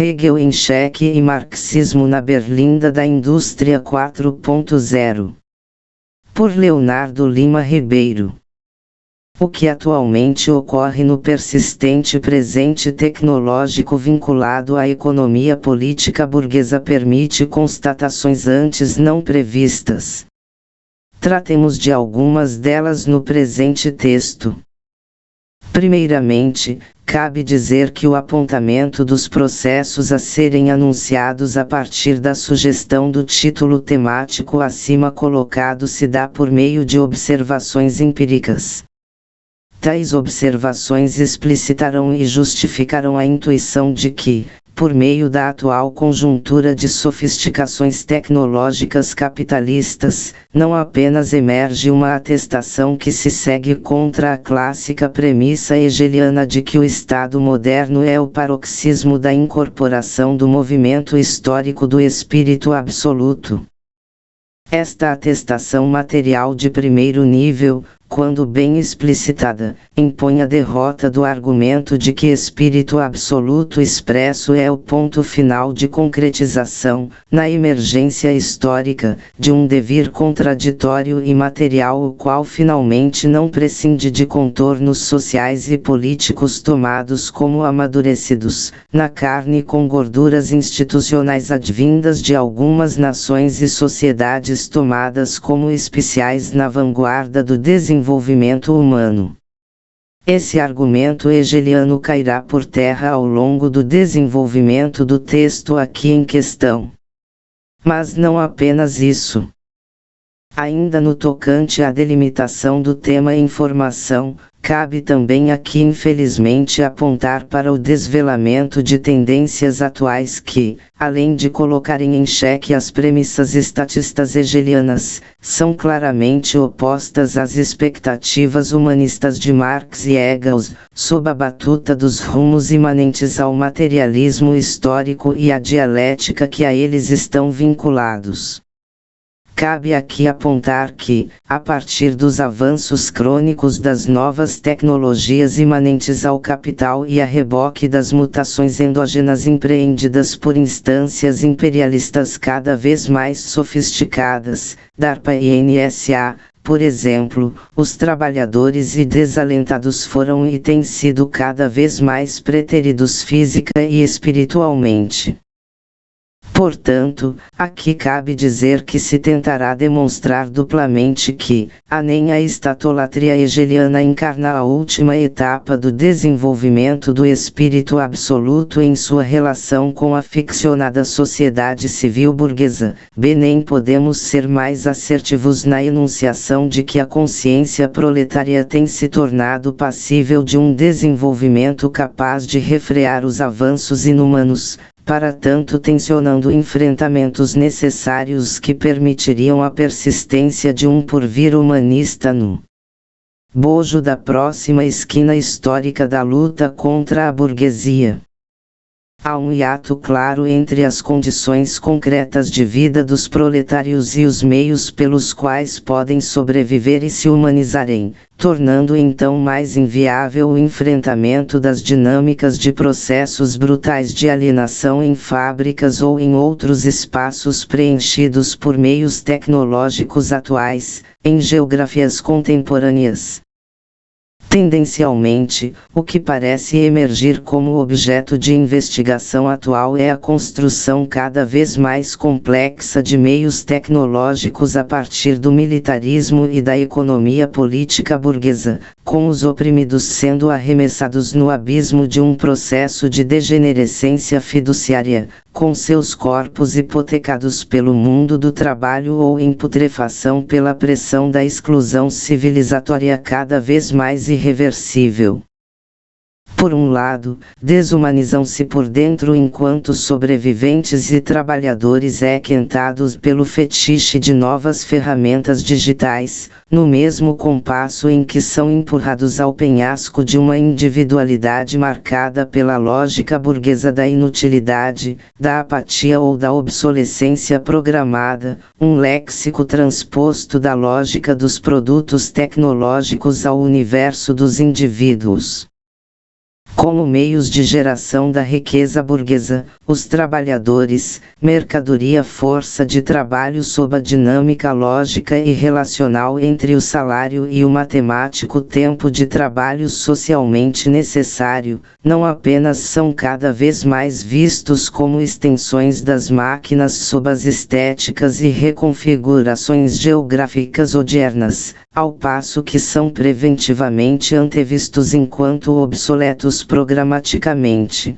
Hegel em Xeque e Marxismo na Berlinda da Indústria 4.0. Por Leonardo Lima Ribeiro. O que atualmente ocorre no persistente presente tecnológico vinculado à economia política burguesa permite constatações antes não previstas. Tratemos de algumas delas no presente texto. Primeiramente, cabe dizer que o apontamento dos processos a serem anunciados a partir da sugestão do título temático acima colocado se dá por meio de observações empíricas. Tais observações explicitarão e justificarão a intuição de que, por meio da atual conjuntura de sofisticações tecnológicas capitalistas, não apenas emerge uma atestação que se segue contra a clássica premissa hegeliana de que o Estado moderno é o paroxismo da incorporação do movimento histórico do espírito absoluto. Esta atestação material de primeiro nível, quando bem explicitada, impõe a derrota do argumento de que espírito absoluto expresso é o ponto final de concretização, na emergência histórica, de um devir contraditório e material o qual finalmente não prescinde de contornos sociais e políticos tomados como amadurecidos, na carne com gorduras institucionais advindas de algumas nações e sociedades tomadas como especiais na vanguarda do desenvolvimento humano. Esse argumento hegeliano cairá por terra ao longo do desenvolvimento do texto aqui em questão. Mas não apenas isso. Ainda no tocante à delimitação do tema informação, cabe também aqui infelizmente apontar para o desvelamento de tendências atuais que, além de colocarem em xeque as premissas estatistas hegelianas, são claramente opostas às expectativas humanistas de Marx e Engels, sob a batuta dos rumos imanentes ao materialismo histórico e à dialética que a eles estão vinculados. Cabe aqui apontar que, a partir dos avanços crônicos das novas tecnologias imanentes ao capital e a reboque das mutações endógenas empreendidas por instâncias imperialistas cada vez mais sofisticadas, DARPA e NSA, por exemplo, os trabalhadores e desalentados foram e têm sido cada vez mais preteridos física e espiritualmente. Portanto, aqui cabe dizer que se tentará demonstrar duplamente que, nem a estatolatria hegeliana encarna a última etapa do desenvolvimento do espírito absoluto em sua relação com a ficcionada sociedade civil burguesa, nem podemos ser mais assertivos na enunciação de que a consciência proletária tem se tornado passível de um desenvolvimento capaz de refrear os avanços inumanos, para tanto tensionando enfrentamentos necessários que permitiriam a persistência de um porvir humanista no bojo da próxima esquina histórica da luta contra a burguesia. Há um hiato claro entre as condições concretas de vida dos proletários e os meios pelos quais podem sobreviver e se humanizarem, tornando então mais inviável o enfrentamento das dinâmicas de processos brutais de alienação em fábricas ou em outros espaços preenchidos por meios tecnológicos atuais, em geografias contemporâneas. Tendencialmente, o que parece emergir como objeto de investigação atual é a construção cada vez mais complexa de meios tecnológicos a partir do militarismo e da economia política burguesa, com os oprimidos sendo arremessados no abismo de um processo de degenerescência fiduciária, com seus corpos hipotecados pelo mundo do trabalho ou em putrefação pela pressão da exclusão civilizatória cada vez mais irreversível. Por um lado, desumanizam-se por dentro enquanto sobreviventes e trabalhadores quentados pelo fetiche de novas ferramentas digitais, no mesmo compasso em que são empurrados ao penhasco de uma individualidade marcada pela lógica burguesa da inutilidade, da apatia ou da obsolescência programada, um léxico transposto da lógica dos produtos tecnológicos ao universo dos indivíduos. Como meios de geração da riqueza burguesa, os trabalhadores, mercadoria, força de trabalho sob a dinâmica lógica e relacional entre o salário e o matemático tempo de trabalho socialmente necessário, não apenas são cada vez mais vistos como extensões das máquinas sob as estéticas e reconfigurações geográficas odiernas, ao passo que são preventivamente antevistos enquanto obsoletos programaticamente.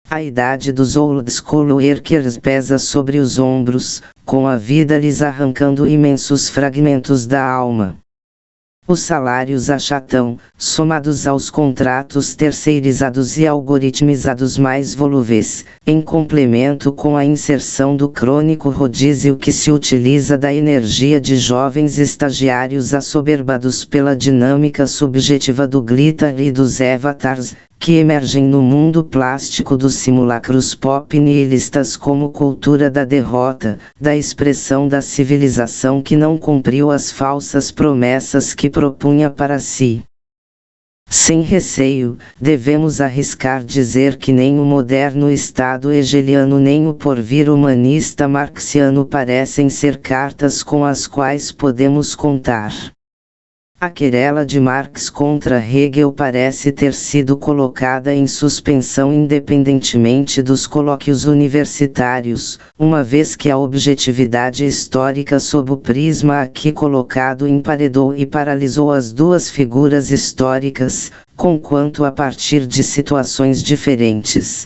A idade dos old school workers pesa sobre os ombros, com a vida lhes arrancando imensos fragmentos da alma. Os salários achatam, somados aos contratos terceirizados e algoritmizados mais volúveis, em complemento com a inserção do crônico rodízio que se utiliza da energia de jovens estagiários assoberbados pela dinâmica subjetiva do glitter e dos avatars, que emergem no mundo plástico dos simulacros pop nihilistas como cultura da derrota, da expressão da civilização que não cumpriu as falsas promessas que propunha para si. Sem receio, devemos arriscar dizer que nem o moderno Estado hegeliano nem o porvir humanista marxiano parecem ser cartas com as quais podemos contar. A querela de Marx contra Hegel parece ter sido colocada em suspensão independentemente dos colóquios universitários, uma vez que a objetividade histórica sob o prisma aqui colocado emparedou e paralisou as duas figuras históricas, conquanto a partir de situações diferentes.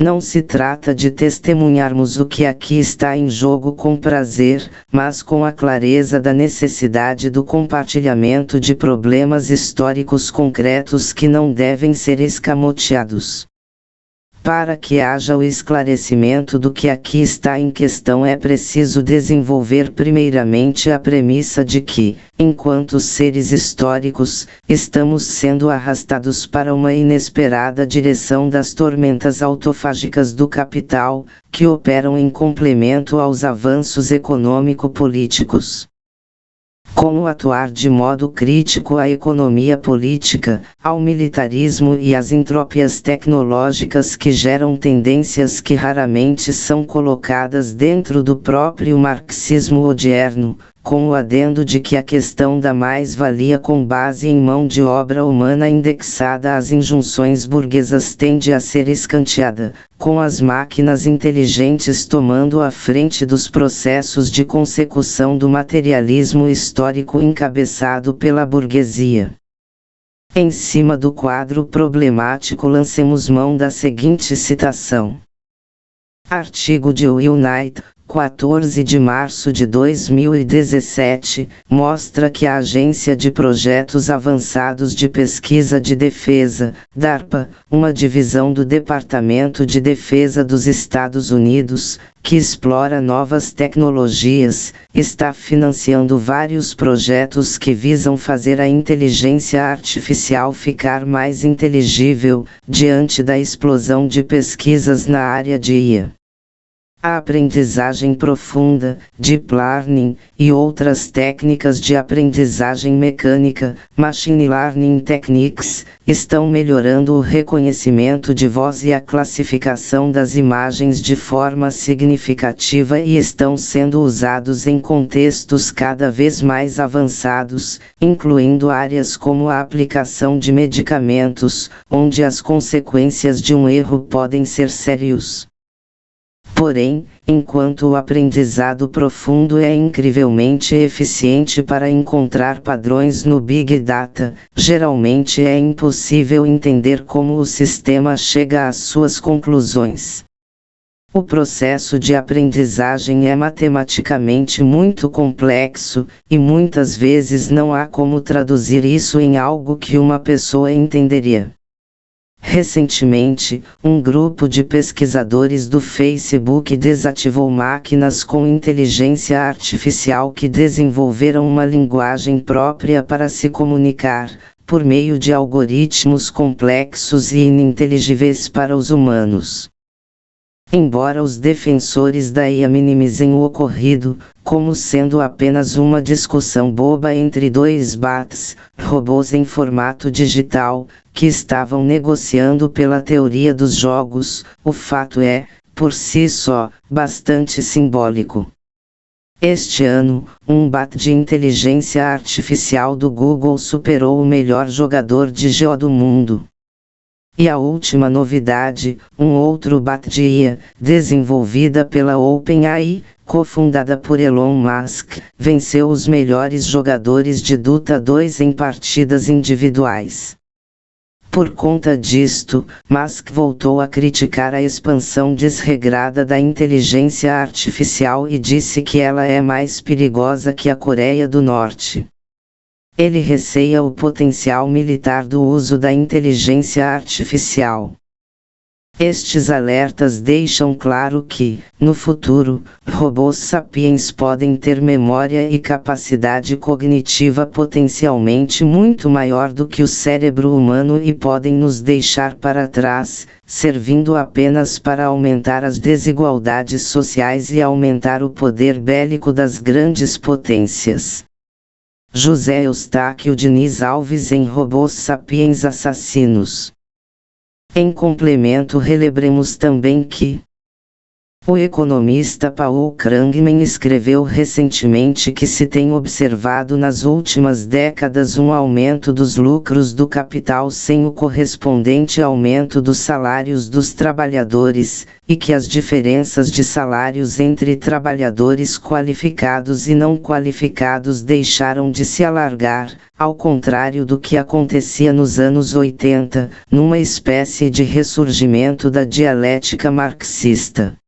Não se trata de testemunharmos o que aqui está em jogo com prazer, mas com a clareza da necessidade do compartilhamento de problemas históricos concretos que não devem ser escamoteados. Para que haja o esclarecimento do que aqui está em questão é preciso desenvolver primeiramente a premissa de que, enquanto seres históricos, estamos sendo arrastados para uma inesperada direção das tormentas autofágicas do capital, que operam em complemento aos avanços econômico-políticos. Como atuar de modo crítico à economia política, ao militarismo e às entropias tecnológicas que geram tendências que raramente são colocadas dentro do próprio marxismo odierno, com o adendo de que a questão da mais-valia com base em mão de obra humana indexada às injunções burguesas tende a ser escanteada, com as máquinas inteligentes tomando a frente dos processos de consecução do materialismo histórico encabeçado pela burguesia. Em cima do quadro problemático lancemos mão da seguinte citação. Artigo de Will Knight, 14 de março de 2017, mostra que a Agência de Projetos Avançados de Pesquisa de Defesa, DARPA, uma divisão do Departamento de Defesa dos Estados Unidos, que explora novas tecnologias, está financiando vários projetos que visam fazer a inteligência artificial ficar mais inteligível, diante da explosão de pesquisas na área de IA. A aprendizagem profunda, Deep Learning, e outras técnicas de aprendizagem mecânica, Machine Learning Techniques, estão melhorando o reconhecimento de voz e a classificação das imagens de forma significativa e estão sendo usados em contextos cada vez mais avançados, incluindo áreas como a aplicação de medicamentos, onde as consequências de um erro podem ser sérias. Porém, enquanto o aprendizado profundo é incrivelmente eficiente para encontrar padrões no Big Data, geralmente é impossível entender como o sistema chega às suas conclusões. O processo de aprendizagem é matematicamente muito complexo, e muitas vezes não há como traduzir isso em algo que uma pessoa entenderia. Recentemente, um grupo de pesquisadores do Facebook desativou máquinas com inteligência artificial que desenvolveram uma linguagem própria para se comunicar, por meio de algoritmos complexos e ininteligíveis para os humanos. Embora os defensores da IA minimizem o ocorrido, como sendo apenas uma discussão boba entre dois bots, robôs em formato digital, que estavam negociando pela teoria dos jogos. O fato é, por si só, bastante simbólico. Este ano, um bot de inteligência artificial do Google superou o melhor jogador de Go do mundo. E a última novidade, um outro bot de IA, desenvolvida pela OpenAI, cofundada por Elon Musk, venceu os melhores jogadores de Dota 2 em partidas individuais. Por conta disto, Musk voltou a criticar a expansão desregrada da inteligência artificial e disse que ela é mais perigosa que a Coreia do Norte. Ele receia o potencial militar do uso da inteligência artificial. Estes alertas deixam claro que, no futuro, robôs sapiens podem ter memória e capacidade cognitiva potencialmente muito maior do que o cérebro humano e podem nos deixar para trás, servindo apenas para aumentar as desigualdades sociais e aumentar o poder bélico das grandes potências. José Eustáquio Diniz Alves em Robôs Sapiens Assassinos. Em complemento, relembremos também que o economista Paul Krugman escreveu recentemente que se tem observado nas últimas décadas um aumento dos lucros do capital sem o correspondente aumento dos salários dos trabalhadores, e que as diferenças de salários entre trabalhadores qualificados e não qualificados deixaram de se alargar, ao contrário do que acontecia nos anos 80, numa espécie de ressurgimento da dialética marxista.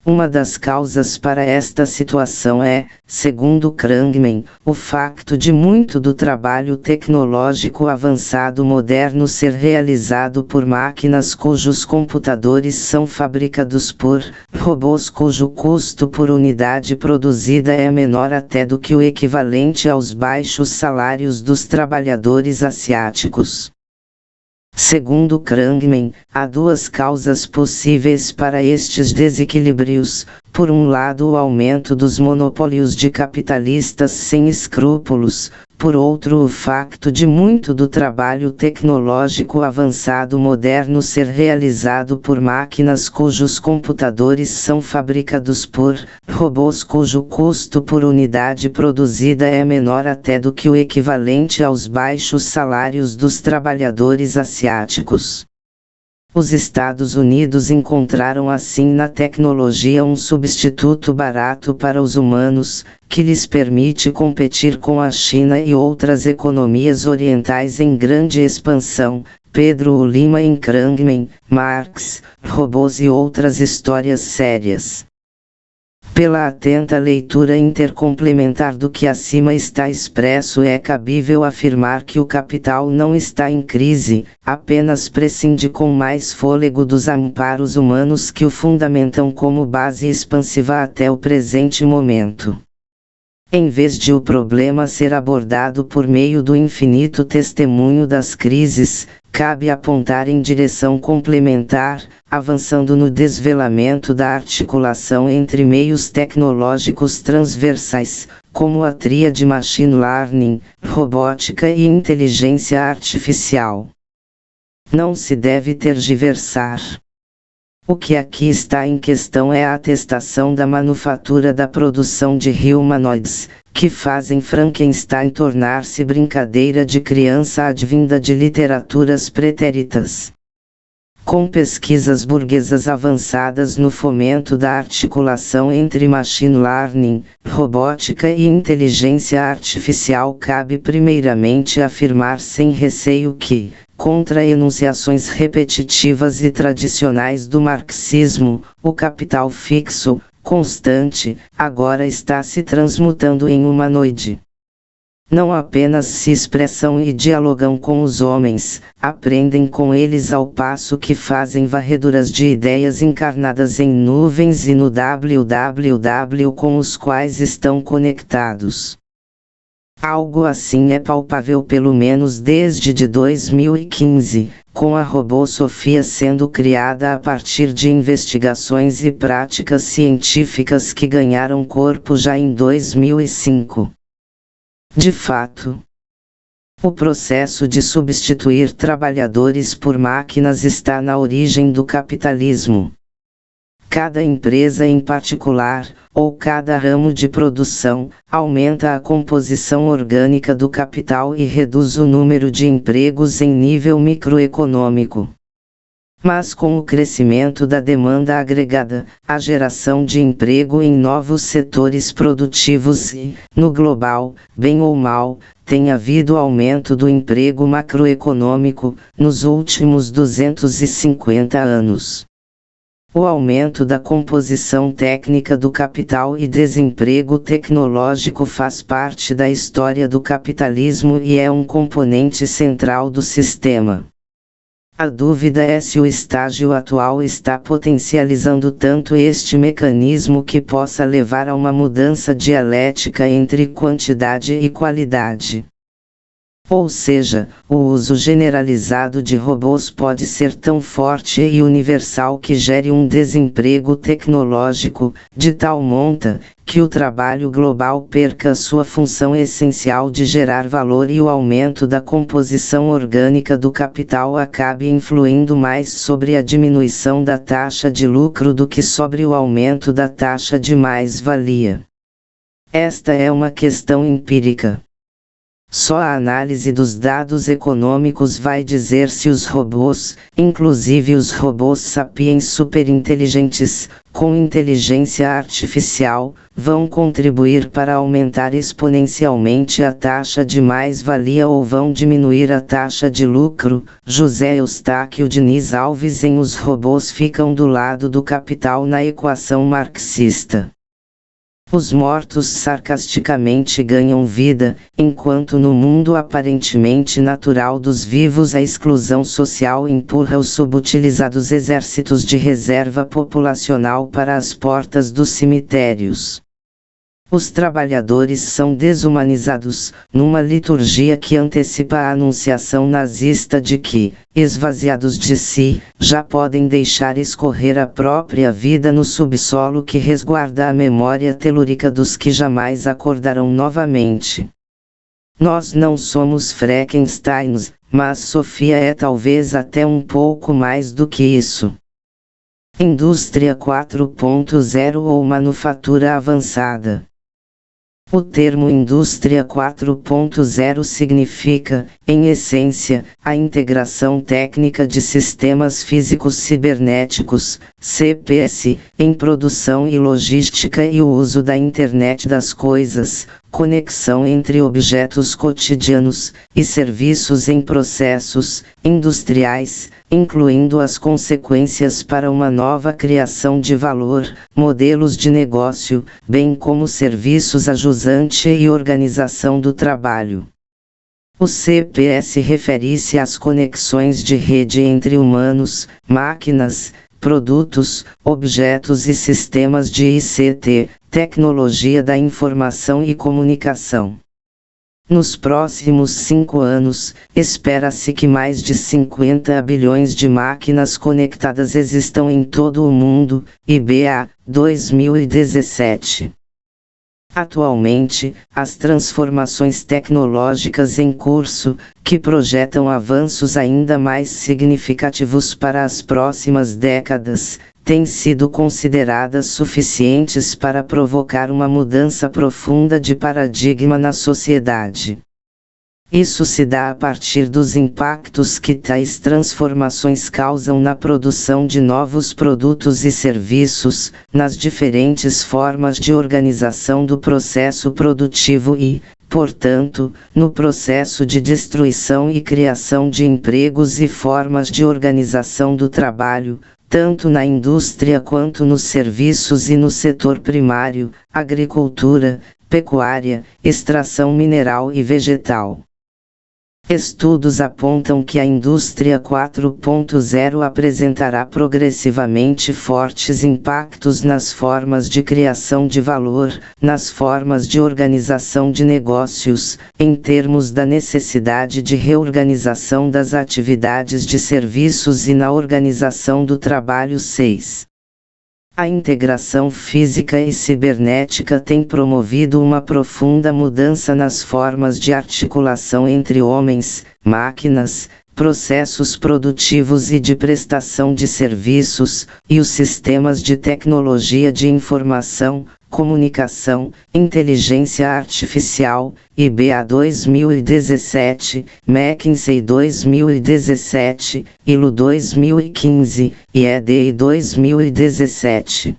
Uma das causas para esta situação é, segundo Krugman, o facto de muito do trabalho tecnológico avançado moderno ser realizado por máquinas cujos computadores são fabricados por robôs cujo custo por unidade produzida é menor até do que o equivalente aos baixos salários dos trabalhadores asiáticos. Segundo Krugman, há duas causas possíveis para estes desequilíbrios: por um lado o aumento dos monopólios de capitalistas sem escrúpulos, por outro o facto de muito do trabalho tecnológico avançado moderno ser realizado por máquinas cujos computadores são fabricados por robôs cujo custo por unidade produzida é menor até do que o equivalente aos baixos salários dos trabalhadores asiáticos. Os Estados Unidos encontraram assim na tecnologia um substituto barato para os humanos, que lhes permite competir com a China e outras economias orientais em grande expansão. Pedro Lima em Krugman, Marx, Robôs e Outras Histórias Sérias. Pela atenta leitura intercomplementar do que acima está expresso, é cabível afirmar que o capital não está em crise, apenas prescinde com mais fôlego dos amparos humanos que o fundamentam como base expansiva até o presente momento. Em vez de o problema ser abordado por meio do infinito testemunho das crises, cabe apontar em direção complementar, avançando no desvelamento da articulação entre meios tecnológicos transversais, como a tríade machine learning, robótica e inteligência artificial. Não se deve tergiversar. O que aqui está em questão é a atestação da manufatura da produção de humanoides, que fazem Frankenstein tornar-se brincadeira de criança advinda de literaturas pretéritas. Com pesquisas burguesas avançadas no fomento da articulação entre machine learning, robótica e inteligência artificial, cabe primeiramente afirmar sem receio que, contra enunciações repetitivas e tradicionais do marxismo, o capital fixo, constante, agora está se transmutando em humanoide. Não apenas se expressam e dialogam com os homens, aprendem com eles ao passo que fazem varreduras de ideias encarnadas em nuvens e no www com os quais estão conectados. Algo assim é palpável pelo menos desde de 2015, com a robô Sofia sendo criada a partir de investigações e práticas científicas que ganharam corpo já em 2005. De fato, o processo de substituir trabalhadores por máquinas está na origem do capitalismo. Cada empresa em particular, ou cada ramo de produção, aumenta a composição orgânica do capital e reduz o número de empregos em nível microeconômico. Mas com o crescimento da demanda agregada, a geração de emprego em novos setores produtivos e, no global, bem ou mal, tem havido aumento do emprego macroeconômico, nos últimos 250 anos. O aumento da composição técnica do capital e desemprego tecnológico faz parte da história do capitalismo e é um componente central do sistema. A dúvida é se o estágio atual está potencializando tanto este mecanismo que possa levar a uma mudança dialética entre quantidade e qualidade. Ou seja, o uso generalizado de robôs pode ser tão forte e universal que gere um desemprego tecnológico, de tal monta, que o trabalho global perca sua função essencial de gerar valor e o aumento da composição orgânica do capital acabe influindo mais sobre a diminuição da taxa de lucro do que sobre o aumento da taxa de mais-valia. Esta é uma questão empírica. Só a análise dos dados econômicos vai dizer se os robôs, inclusive os robôs sapiens superinteligentes, com inteligência artificial, vão contribuir para aumentar exponencialmente a taxa de mais-valia ou vão diminuir a taxa de lucro. José Eustáquio Diniz Alves em Os robôs ficam do lado do capital na equação marxista. Os mortos sarcasticamente ganham vida, enquanto no mundo aparentemente natural dos vivos a exclusão social empurra os subutilizados exércitos de reserva populacional para as portas dos cemitérios. Os trabalhadores são desumanizados, numa liturgia que antecipa a anunciação nazista de que, esvaziados de si, já podem deixar escorrer a própria vida no subsolo que resguarda a memória telúrica dos que jamais acordarão novamente. Nós não somos Frankensteins, mas Sofia é talvez até um pouco mais do que isso. Indústria 4.0 ou manufatura avançada. O termo Indústria 4.0 significa, em essência, a integração técnica de sistemas físicos cibernéticos, CPS, em produção e logística e o uso da Internet das Coisas, conexão entre objetos cotidianos e serviços em processos industriais, incluindo as consequências para uma nova criação de valor, modelos de negócio, bem como serviços ajusante e organização do trabalho. O CPS refere-se às conexões de rede entre humanos, máquinas, produtos, objetos e sistemas de ICT, tecnologia da informação e comunicação. Nos próximos 5 anos, espera-se que mais de 50 bilhões de máquinas conectadas existam em todo o mundo, IBA, 2017. Atualmente, as transformações tecnológicas em curso, que projetam avanços ainda mais significativos para as próximas décadas, têm sido consideradas suficientes para provocar uma mudança profunda de paradigma na sociedade. Isso se dá a partir dos impactos que tais transformações causam na produção de novos produtos e serviços, nas diferentes formas de organização do processo produtivo e, portanto, no processo de destruição e criação de empregos e formas de organização do trabalho, tanto na indústria quanto nos serviços e no setor primário, agricultura, pecuária, extração mineral e vegetal. Estudos apontam que a indústria 4.0 apresentará progressivamente fortes impactos nas formas de criação de valor, nas formas de organização de negócios, em termos da necessidade de reorganização das atividades de serviços e na organização do trabalho. 6. A integração física e cibernética tem promovido uma profunda mudança nas formas de articulação entre homens, máquinas, processos produtivos e de prestação de serviços, e os sistemas de tecnologia de informação, comunicação, inteligência artificial, IBA 2017, McKinsey 2017, ILO 2015, e EDI 2017.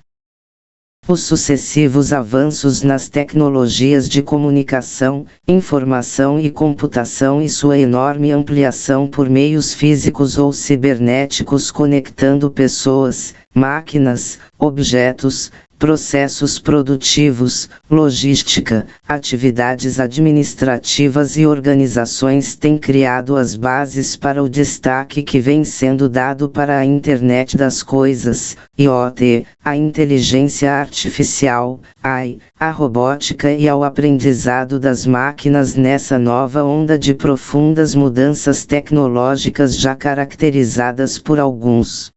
Os sucessivos avanços nas tecnologias de comunicação, informação e computação e sua enorme ampliação por meios físicos ou cibernéticos conectando pessoas, máquinas, objetos, processos produtivos, logística, atividades administrativas e organizações têm criado as bases para o destaque que vem sendo dado para a Internet das Coisas, IoT, a inteligência artificial, AI, a robótica e ao aprendizado das máquinas nessa nova onda de profundas mudanças tecnológicas já caracterizadas por alguns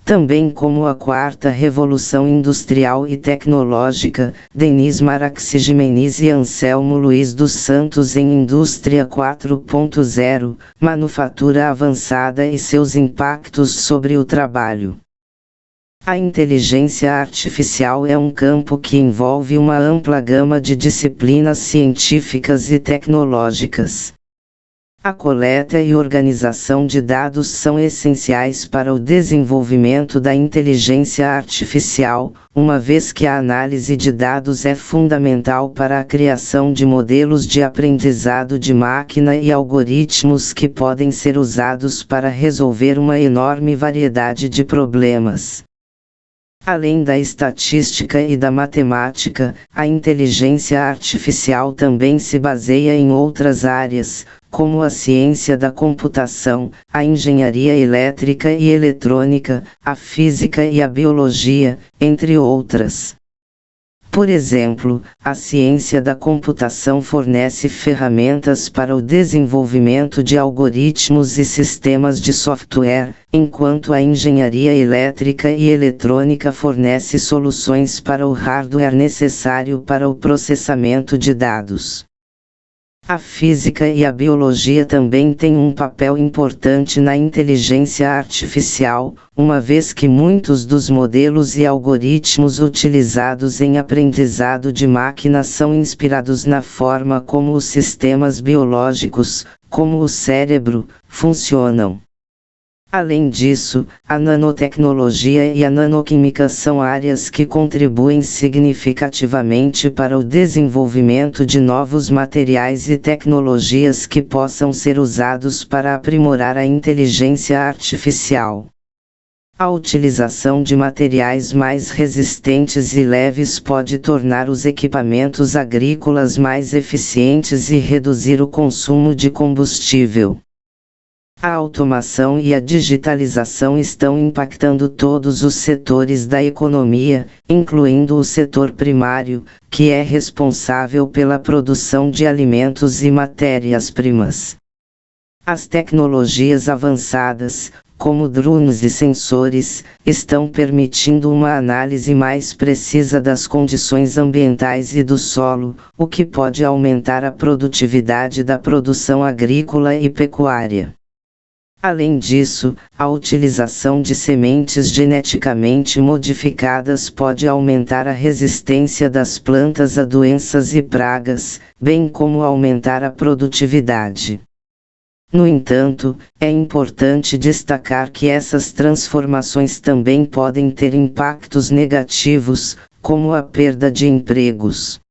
também como a quarta revolução industrial e tecnológica. Denis Maraximenes e Anselmo Luiz dos Santos em Indústria 4.0, Manufatura Avançada e seus impactos sobre o trabalho. A inteligência artificial é um campo que envolve uma ampla gama de disciplinas científicas e tecnológicas. A coleta e organização de dados são essenciais para o desenvolvimento da inteligência artificial, uma vez que a análise de dados é fundamental para a criação de modelos de aprendizado de máquina e algoritmos que podem ser usados para resolver uma enorme variedade de problemas. Além da estatística e da matemática, a inteligência artificial também se baseia em outras áreas, como a ciência da computação, a engenharia elétrica e eletrônica, a física e a biologia, entre outras. Por exemplo, a ciência da computação fornece ferramentas para o desenvolvimento de algoritmos e sistemas de software, enquanto a engenharia elétrica e eletrônica fornece soluções para o hardware necessário para o processamento de dados. A física e a biologia também têm um papel importante na inteligência artificial, uma vez que muitos dos modelos e algoritmos utilizados em aprendizado de máquina são inspirados na forma como os sistemas biológicos, como o cérebro, funcionam. Além disso, a nanotecnologia e a nanoquímica são áreas que contribuem significativamente para o desenvolvimento de novos materiais e tecnologias que possam ser usados para aprimorar a inteligência artificial. A utilização de materiais mais resistentes e leves pode tornar os equipamentos agrícolas mais eficientes e reduzir o consumo de combustível. A automação e a digitalização estão impactando todos os setores da economia, incluindo o setor primário, que é responsável pela produção de alimentos e matérias-primas. As tecnologias avançadas, como drones e sensores, estão permitindo uma análise mais precisa das condições ambientais e do solo, o que pode aumentar a produtividade da produção agrícola e pecuária. Além disso, a utilização de sementes geneticamente modificadas pode aumentar a resistência das plantas a doenças e pragas, bem como aumentar a produtividade. No entanto, é importante destacar que essas transformações também podem ter impactos negativos, como a perda de empregos.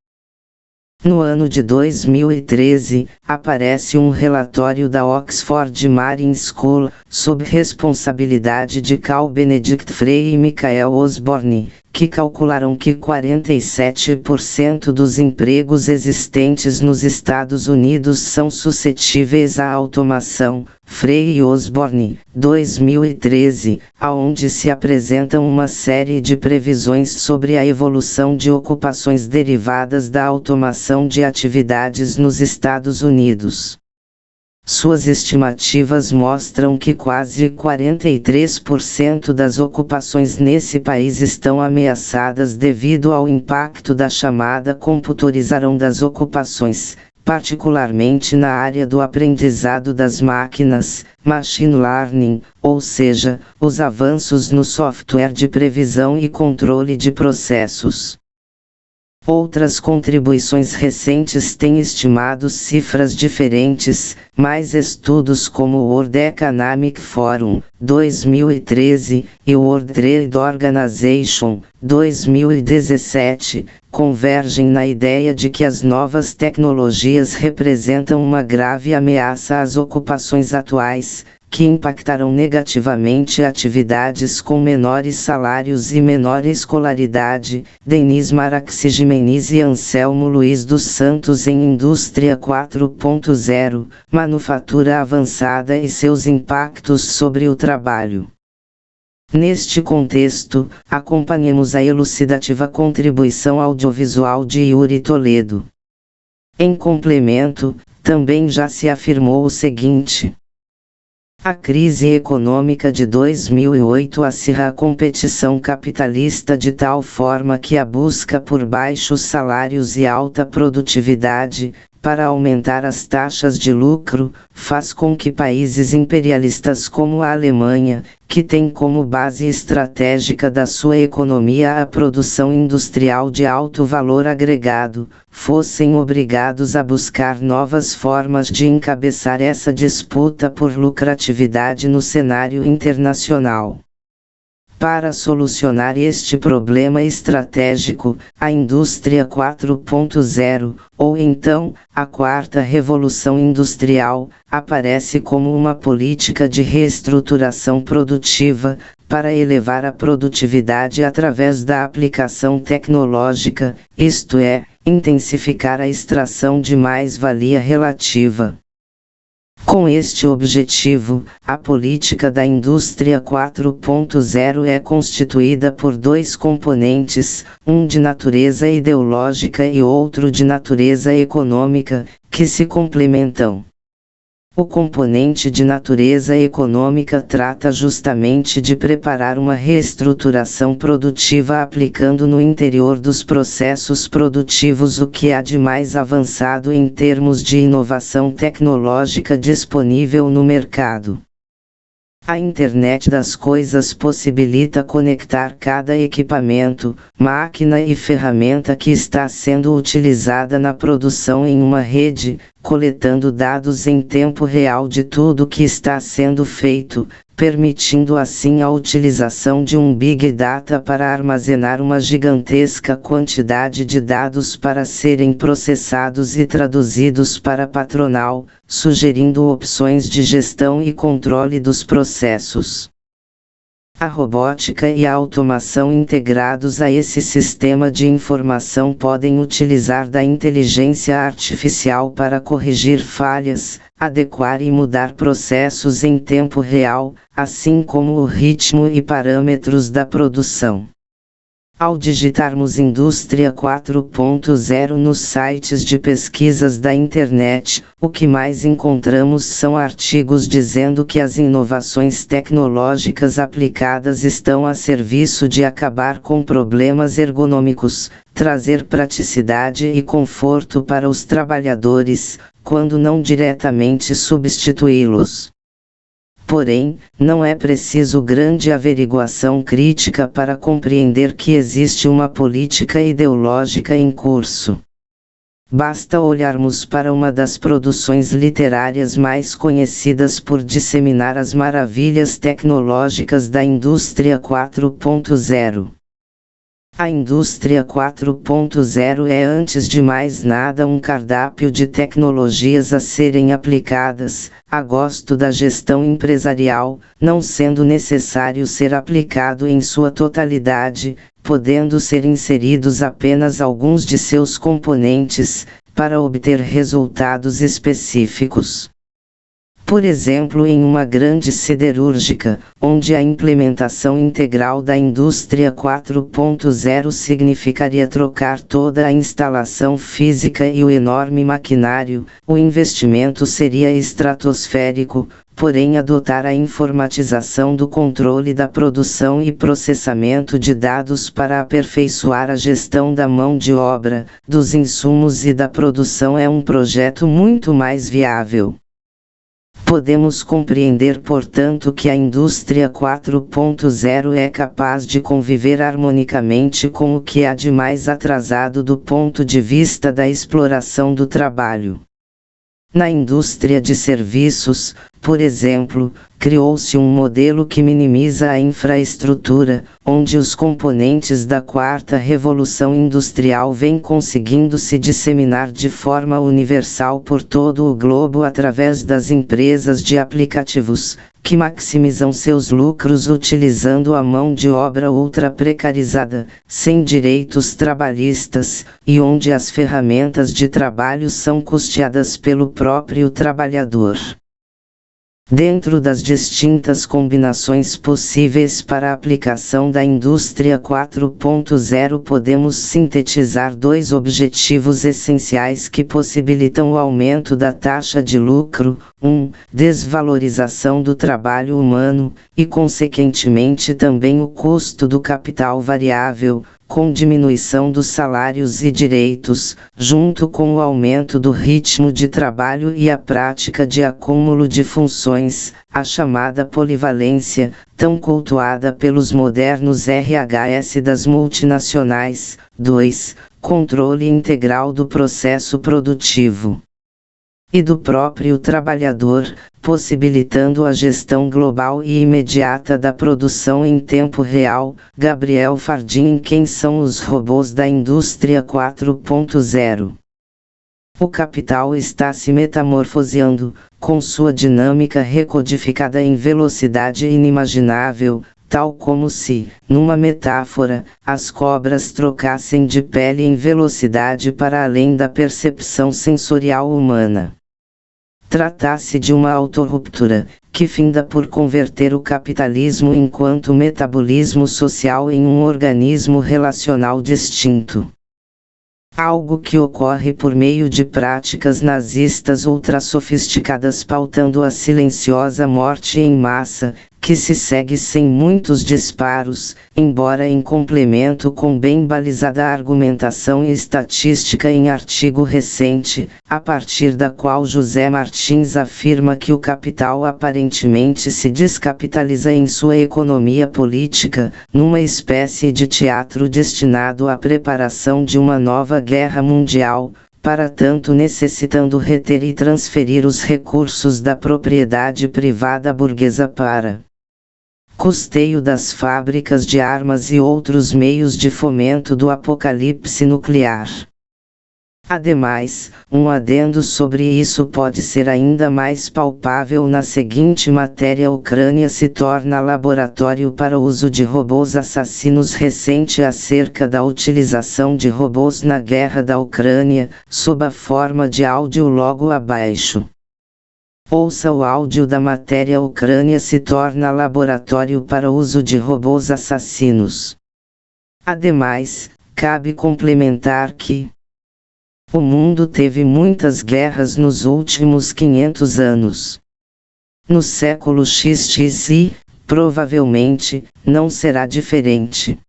No ano de 2013, aparece um relatório da Oxford Marine School, sob responsabilidade de Carl Benedict Frey e Michael Osborne, que calcularam que 47% dos empregos existentes nos Estados Unidos são suscetíveis à automação. Frey e Osborne, 2013, aonde se apresentam uma série de previsões sobre a evolução de ocupações derivadas da automação de atividades nos Estados Unidos. Suas estimativas mostram que quase 43% das ocupações nesse país estão ameaçadas devido ao impacto da chamada computarização das ocupações, particularmente na área do aprendizado das máquinas, machine learning, ou seja, os avanços no software de previsão e controle de processos. Outras contribuições recentes têm estimado cifras diferentes, mas estudos como o World Economic Forum, 2013, e o World Trade Organization, 2017, convergem na ideia de que as novas tecnologias representam uma grave ameaça às ocupações atuais, que impactarão negativamente atividades com menores salários e menor escolaridade. Denis Maraximenes e Anselmo Luiz dos Santos em Indústria 4.0, Manufatura Avançada e seus impactos sobre o trabalho. Neste contexto, acompanhemos a elucidativa contribuição audiovisual de Yuri Toledo. Em complemento, também já se afirmou o seguinte: a crise econômica de 2008 acirra a competição capitalista de tal forma que a busca por baixos salários e alta produtividade, para aumentar as taxas de lucro, faz com que países imperialistas como a Alemanha, que tem como base estratégica da sua economia a produção industrial de alto valor agregado, fossem obrigados a buscar novas formas de encabeçar essa disputa por lucratividade no cenário internacional. Para solucionar este problema estratégico, a Indústria 4.0, ou então, a Quarta Revolução Industrial, aparece como uma política de reestruturação produtiva, para elevar a produtividade através da aplicação tecnológica, isto é, intensificar a extração de mais-valia relativa. Com este objetivo, a política da Indústria 4.0 é constituída por dois componentes, um de natureza ideológica e outro de natureza econômica, que se complementam. O componente de natureza econômica trata justamente de preparar uma reestruturação produtiva aplicando no interior dos processos produtivos o que há de mais avançado em termos de inovação tecnológica disponível no mercado. A Internet das Coisas possibilita conectar cada equipamento, máquina e ferramenta que está sendo utilizada na produção em uma rede, coletando dados em tempo real de tudo que está sendo feito, permitindo assim a utilização de um Big Data para armazenar uma gigantesca quantidade de dados para serem processados e traduzidos para patronal, sugerindo opções de gestão e controle dos processos. A robótica e a automação integrados a esse sistema de informação podem utilizar da inteligência artificial para corrigir falhas, adequar e mudar processos em tempo real, assim como o ritmo e parâmetros da produção. Ao digitarmos Indústria 4.0 nos sites de pesquisas da internet, o que mais encontramos são artigos dizendo que as inovações tecnológicas aplicadas estão a serviço de acabar com problemas ergonômicos, trazer praticidade e conforto para os trabalhadores, quando não diretamente substituí-los. Porém, não é preciso grande averiguação crítica para compreender que existe uma política ideológica em curso. Basta olharmos para uma das produções literárias mais conhecidas por disseminar as maravilhas tecnológicas da Indústria 4.0. A indústria 4.0 é antes de mais nada um cardápio de tecnologias a serem aplicadas, a gosto da gestão empresarial, não sendo necessário ser aplicado em sua totalidade, podendo ser inseridos apenas alguns de seus componentes, para obter resultados específicos. Por exemplo, em uma grande siderúrgica, onde a implementação integral da indústria 4.0 significaria trocar toda a instalação física e o enorme maquinário, o investimento seria estratosférico, porém adotar a informatização do controle da produção e processamento de dados para aperfeiçoar a gestão da mão de obra, dos insumos e da produção é um projeto muito mais viável. Podemos compreender, portanto, que a indústria 4.0 é capaz de conviver harmonicamente com o que há de mais atrasado do ponto de vista da exploração do trabalho. Na indústria de serviços, por exemplo, criou-se um modelo que minimiza a infraestrutura, onde os componentes da quarta revolução industrial vêm conseguindo se disseminar de forma universal por todo o globo através das empresas de aplicativos, que maximizam seus lucros utilizando a mão de obra ultra precarizada, sem direitos trabalhistas, e onde as ferramentas de trabalho são custeadas pelo próprio trabalhador. Dentro das distintas combinações possíveis para a aplicação da indústria 4.0 podemos sintetizar dois objetivos essenciais que possibilitam o aumento da taxa de lucro: 1. Desvalorização do trabalho humano, e consequentemente também o custo do capital variável, com diminuição dos salários e direitos, junto com o aumento do ritmo de trabalho e a prática de acúmulo de funções, a chamada polivalência, tão cultuada pelos modernos RHS das multinacionais. 2. Controle integral do processo produtivo e do próprio trabalhador, possibilitando a gestão global e imediata da produção em tempo real. Gabriel Fardin. Quem são os robôs da indústria 4.0? O capital está se metamorfoseando, com sua dinâmica recodificada em velocidade inimaginável, tal como se, numa metáfora, as cobras trocassem de pele em velocidade para além da percepção sensorial humana. Trata-se de uma autorruptura, que finda por converter o capitalismo enquanto metabolismo social em um organismo relacional distinto. Algo que ocorre por meio de práticas nazistas ultrassofisticadas pautando a silenciosa morte em massa, que se segue sem muitos disparos, embora em complemento com bem balizada argumentação e estatística em artigo recente, a partir da qual José Martins afirma que o capital aparentemente se descapitaliza em sua economia política, numa espécie de teatro destinado à preparação de uma nova guerra mundial, para tanto necessitando reter e transferir os recursos da propriedade privada burguesa para custeio das fábricas de armas e outros meios de fomento do apocalipse nuclear. Ademais, um adendo sobre isso pode ser ainda mais palpável na seguinte matéria: a Ucrânia se torna laboratório para o uso de robôs assassinos. Recente acerca da utilização de robôs na guerra da Ucrânia, sob a forma de áudio logo abaixo. Ouça o áudio da matéria: a Ucrânia se torna laboratório para o uso de robôs assassinos. Ademais, cabe complementar que o mundo teve muitas guerras nos últimos 500 anos. No século XXI, provavelmente, não será diferente.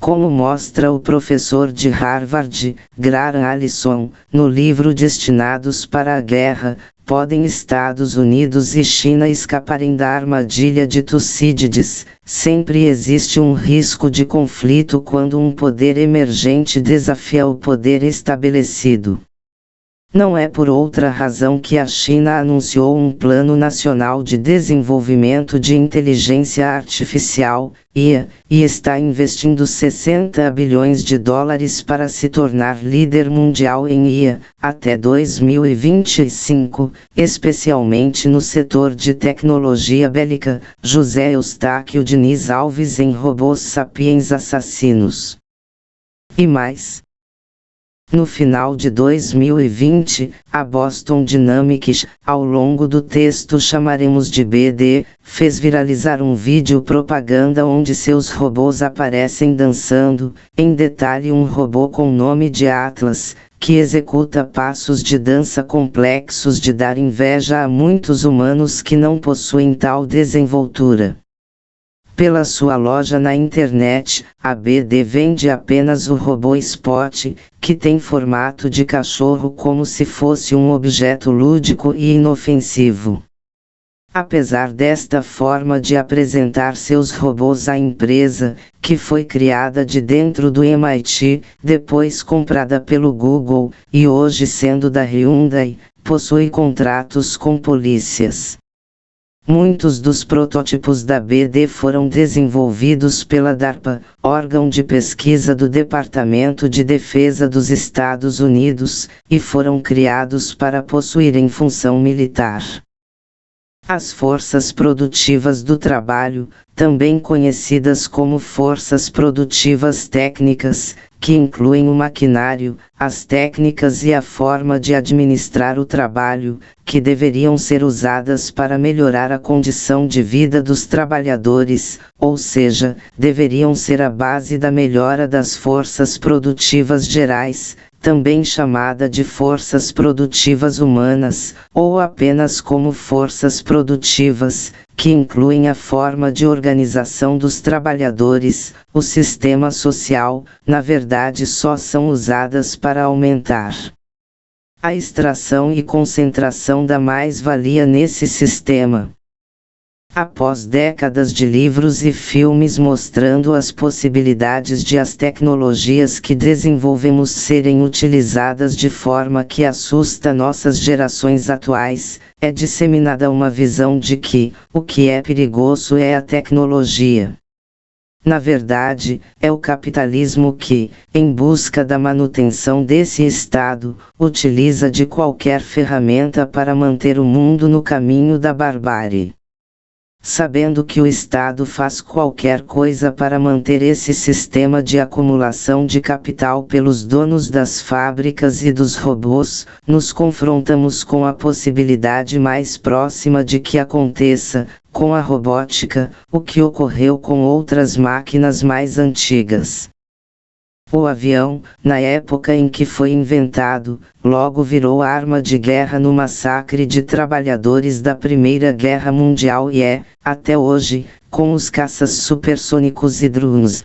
Como mostra o professor de Harvard, Graham Allison, no livro Destinados para a Guerra, podem Estados Unidos e China escaparem da armadilha de Tucídides. Sempre existe um risco de conflito quando um poder emergente desafia o poder estabelecido. Não é por outra razão que a China anunciou um Plano Nacional de Desenvolvimento de Inteligência Artificial, IA, e está investindo 60 bilhões de dólares para se tornar líder mundial em IA, até 2025, especialmente no setor de tecnologia bélica. José Eustáquio Diniz Alves em Robôs Sapiens Assassinos. E mais. No final de 2020, a Boston Dynamics, ao longo do texto chamaremos de BD, fez viralizar um vídeo propaganda onde seus robôs aparecem dançando, em detalhe um robô com nome de Atlas, que executa passos de dança complexos de dar inveja a muitos humanos que não possuem tal desenvoltura. Pela sua loja na internet, a BD vende apenas o robô Spot, que tem formato de cachorro como se fosse um objeto lúdico e inofensivo. Apesar desta forma de apresentar seus robôs à empresa, que foi criada de dentro do MIT, depois comprada pelo Google, e hoje sendo da Hyundai, possui contratos com polícias. Muitos dos protótipos da BD foram desenvolvidos pela DARPA, órgão de pesquisa do Departamento de Defesa dos Estados Unidos, e foram criados para possuírem função militar. As forças produtivas do trabalho, também conhecidas como forças produtivas técnicas, que incluem o maquinário, as técnicas e a forma de administrar o trabalho, que deveriam ser usadas para melhorar a condição de vida dos trabalhadores, ou seja, deveriam ser a base da melhora das forças produtivas gerais, também chamada de forças produtivas humanas, ou apenas como forças produtivas, que incluem a forma de organização dos trabalhadores, o sistema social, na verdade só são usadas para aumentar a extração e concentração da mais-valia nesse sistema. Após décadas de livros e filmes mostrando as possibilidades de as tecnologias que desenvolvemos serem utilizadas de forma que assusta nossas gerações atuais, é disseminada uma visão de que o que é perigoso é a tecnologia. Na verdade, é o capitalismo que, em busca da manutenção desse estado, utiliza de qualquer ferramenta para manter o mundo no caminho da barbárie. Sabendo que o Estado faz qualquer coisa para manter esse sistema de acumulação de capital pelos donos das fábricas e dos robôs, nos confrontamos com a possibilidade mais próxima de que aconteça, com a robótica, o que ocorreu com outras máquinas mais antigas. O avião, na época em que foi inventado, logo virou arma de guerra no massacre de trabalhadores da Primeira Guerra Mundial e é, até hoje, com os caças supersônicos e drones.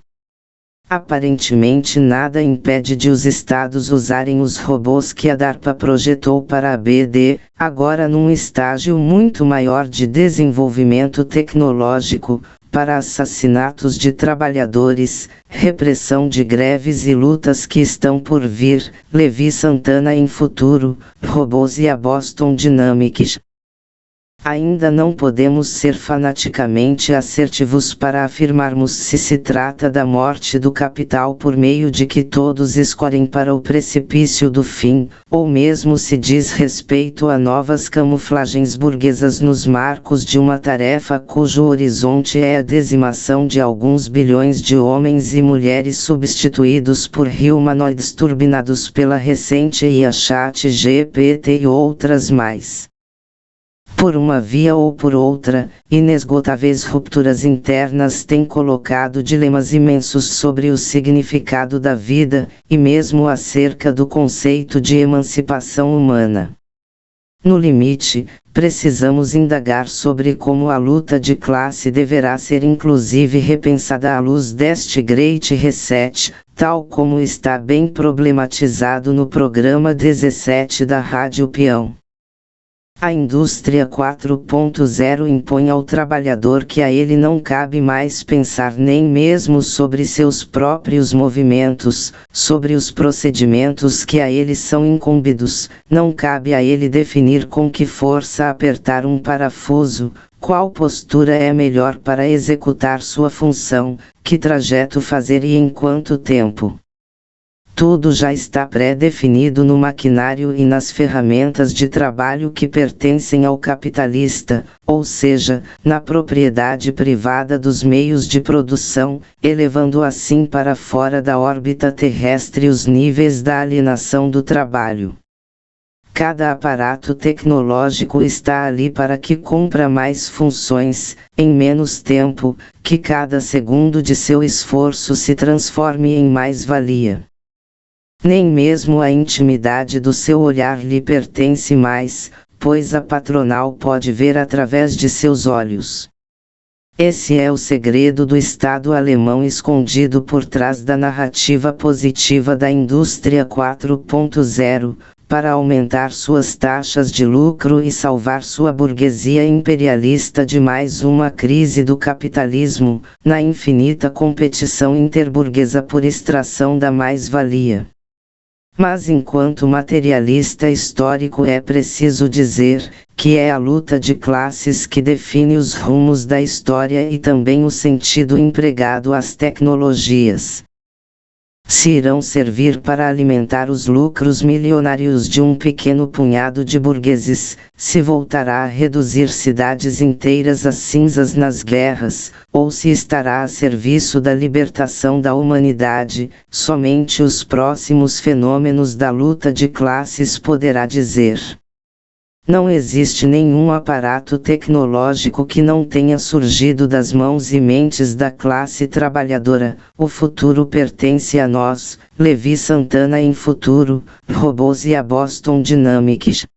Aparentemente nada impede de os estados usarem os robôs que a DARPA projetou para a BD, agora num estágio muito maior de desenvolvimento tecnológico, para assassinatos de trabalhadores, repressão de greves e lutas que estão por vir, Levi Santana em Futuro, Robôs e a Boston Dynamics. Ainda não podemos ser fanaticamente assertivos para afirmarmos se se trata da morte do capital por meio de que todos escorrem para o precipício do fim, ou mesmo se diz respeito a novas camuflagens burguesas nos marcos de uma tarefa cujo horizonte é a dizimação de alguns bilhões de homens e mulheres substituídos por humanoides turbinados pela recente IA ChatGPT e outras mais. Por uma via ou por outra, inesgotáveis rupturas internas têm colocado dilemas imensos sobre o significado da vida, e mesmo acerca do conceito de emancipação humana. No limite, precisamos indagar sobre como a luta de classe deverá ser inclusive repensada à luz deste Great Reset, tal como está bem problematizado no programa 17 da Rádio Peão. A indústria 4.0 impõe ao trabalhador que a ele não cabe mais pensar nem mesmo sobre seus próprios movimentos, sobre os procedimentos que a ele são incumbidos, não cabe a ele definir com que força apertar um parafuso, qual postura é melhor para executar sua função, que trajeto fazer e em quanto tempo. Tudo já está pré-definido no maquinário e nas ferramentas de trabalho que pertencem ao capitalista, ou seja, na propriedade privada dos meios de produção, elevando assim para fora da órbita terrestre os níveis da alienação do trabalho. Cada aparato tecnológico está ali para que cumpra mais funções, em menos tempo, que cada segundo de seu esforço se transforme em mais-valia. Nem mesmo a intimidade do seu olhar lhe pertence mais, pois a patronal pode ver através de seus olhos. Esse é o segredo do Estado alemão escondido por trás da narrativa positiva da indústria 4.0, para aumentar suas taxas de lucro e salvar sua burguesia imperialista de mais uma crise do capitalismo, na infinita competição interburguesa por extração da mais-valia. Mas enquanto materialista histórico é preciso dizer, que é a luta de classes que define os rumos da história e também o sentido empregado às tecnologias. Se irão servir para alimentar os lucros milionários de um pequeno punhado de burgueses, se voltará a reduzir cidades inteiras a cinzas nas guerras, ou se estará a serviço da libertação da humanidade, somente os próximos fenômenos da luta de classes poderá dizer. Não existe nenhum aparato tecnológico que não tenha surgido das mãos e mentes da classe trabalhadora. O futuro pertence a nós, Levi Santana em Futuro, Robôs e a Boston Dynamics.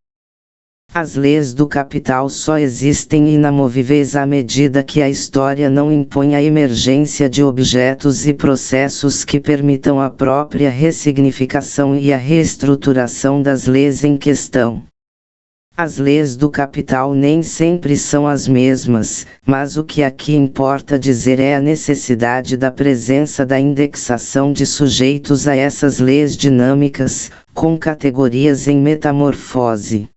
As leis do capital só existem inamovíveis à medida que a história não impõe a emergência de objetos e processos que permitam a própria ressignificação e a reestruturação das leis em questão. As leis do capital nem sempre são as mesmas, mas o que aqui importa dizer é a necessidade da presença da indexação de sujeitos a essas leis dinâmicas, com categorias em metamorfose.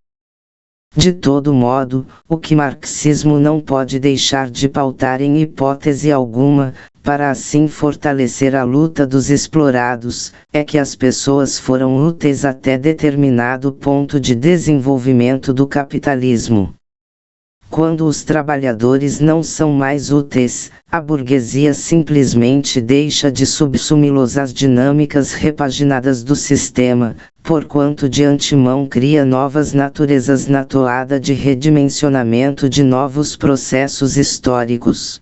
De todo modo, o que marxismo não pode deixar de pautar em hipótese alguma, para assim fortalecer a luta dos explorados, é que as pessoas foram úteis até determinado ponto de desenvolvimento do capitalismo. Quando os trabalhadores não são mais úteis, a burguesia simplesmente deixa de subsumi-los às dinâmicas repaginadas do sistema, porquanto de antemão cria novas naturezas na toada de redimensionamento de novos processos históricos.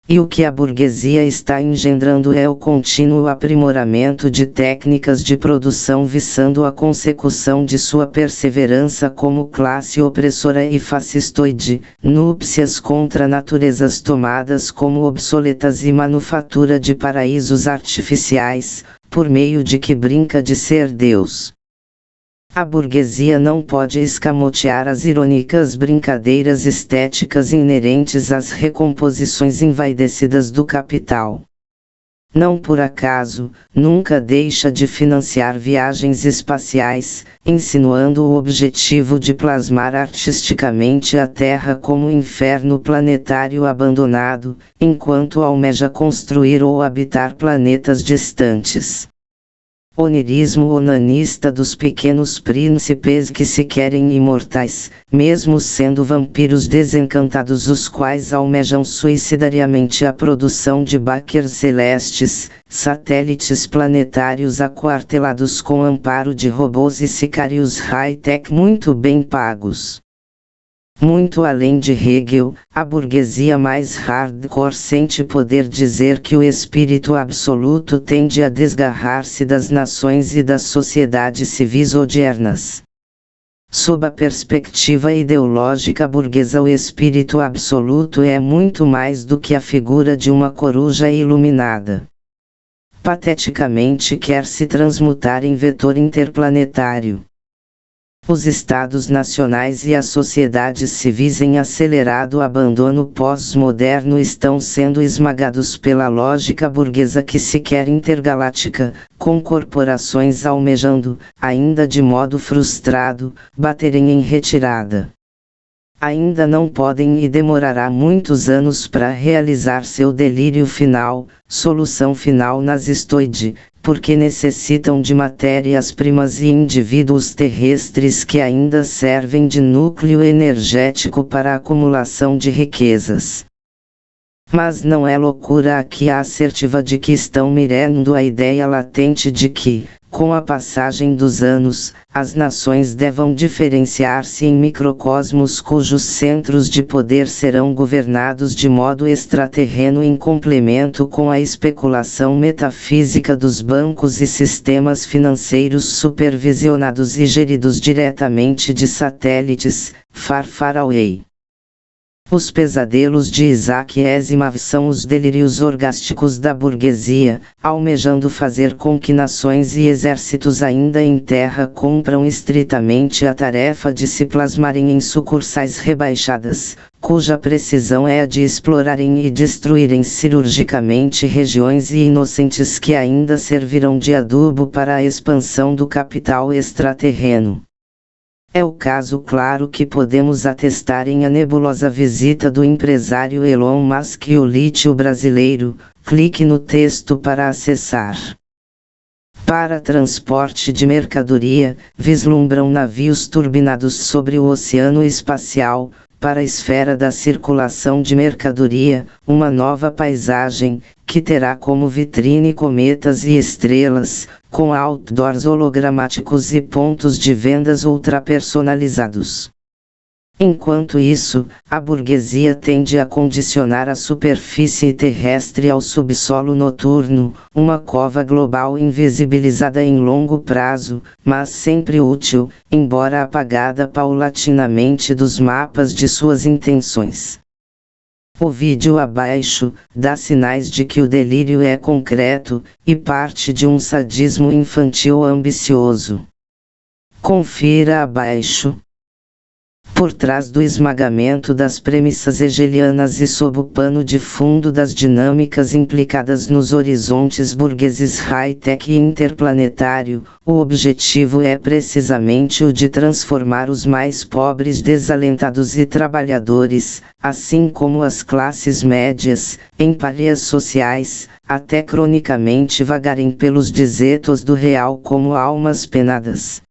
E o que a burguesia está engendrando é o contínuo aprimoramento de técnicas de produção visando a consecução de sua perseverança como classe opressora e fascistoide, núpcias contra naturezas tomadas como obsoletas e manufatura de paraísos artificiais, por meio de que brinca de ser Deus. A burguesia não pode escamotear as irônicas brincadeiras estéticas inerentes às recomposições envaidecidas do capital. Não por acaso, nunca deixa de financiar viagens espaciais, insinuando o objetivo de plasmar artisticamente a Terra como inferno planetário abandonado, enquanto almeja construir ou habitar planetas distantes. Onirismo onanista dos pequenos príncipes que se querem imortais, mesmo sendo vampiros desencantados os quais almejam suicidariamente a produção de baquers celestes, satélites planetários aquartelados com amparo de robôs e sicários high-tech muito bem pagos. Muito além de Hegel, a burguesia mais hardcore sente poder dizer que o espírito absoluto tende a desgarrar-se das nações e das sociedades civis odiernas. Sob a perspectiva ideológica burguesa, o espírito absoluto é muito mais do que a figura de uma coruja iluminada. Pateticamente quer se transmutar em vetor interplanetário. Os estados nacionais e as sociedades civis em acelerado abandono pós-moderno estão sendo esmagados pela lógica burguesa que se quer intergaláctica, com corporações almejando, ainda de modo frustrado, baterem em retirada. Ainda não podem e demorará muitos anos para realizar seu delírio final, solução final nazistoide, porque necessitam de matérias-primas e indivíduos terrestres que ainda servem de núcleo energético para a acumulação de riquezas. Mas não é loucura aqui a assertiva de que estão mirando a ideia latente de que, com a passagem dos anos, as nações devam diferenciar-se em microcosmos cujos centros de poder serão governados de modo extraterreno em complemento com a especulação metafísica dos bancos e sistemas financeiros supervisionados e geridos diretamente de satélites, far away. Os pesadelos de Isaac Asimov são os delírios orgásticos da burguesia, almejando fazer com que nações e exércitos ainda em terra cumpram estritamente a tarefa de se plasmarem em sucursais rebaixadas, cuja precisão é a de explorarem e destruírem cirurgicamente regiões e inocentes que ainda servirão de adubo para a expansão do capital extraterreno. É o caso claro que podemos atestar em a nebulosa visita do empresário Elon Musk e o lítio brasileiro. Clique no texto para acessar. Para transporte de mercadoria, vislumbram navios turbinados sobre o oceano espacial. Para a esfera da circulação de mercadoria, uma nova paisagem, que terá como vitrine cometas e estrelas, com outdoors hologramáticos e pontos de vendas ultrapersonalizados. Enquanto isso, a burguesia tende a condicionar a superfície terrestre ao subsolo noturno, uma cova global invisibilizada em longo prazo, mas sempre útil, embora apagada paulatinamente dos mapas de suas intenções. O vídeo abaixo dá sinais de que o delírio é concreto e parte de um sadismo infantil ambicioso. Confira abaixo. Por trás do esmagamento das premissas hegelianas e sob o pano de fundo das dinâmicas implicadas nos horizontes burgueses high-tech e interplanetário, o objetivo é precisamente o de transformar os mais pobres desalentados e trabalhadores, assim como as classes médias, em párias sociais, até cronicamente vagarem pelos desertos do real como almas penadas.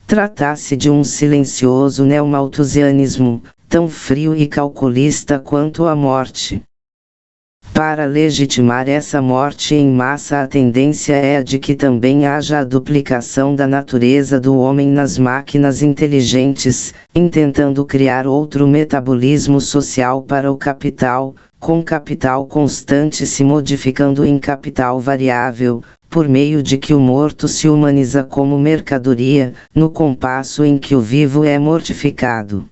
Trata-se de um silencioso neomalthusianismo, tão frio e calculista quanto a morte. Para legitimar essa morte em massa, a tendência é a de que também haja a duplicação da natureza do homem nas máquinas inteligentes, intentando criar outro metabolismo social para o capital, com capital constante se modificando em capital variável, por meio de que o morto se humaniza como mercadoria, no compasso em que o vivo é mortificado.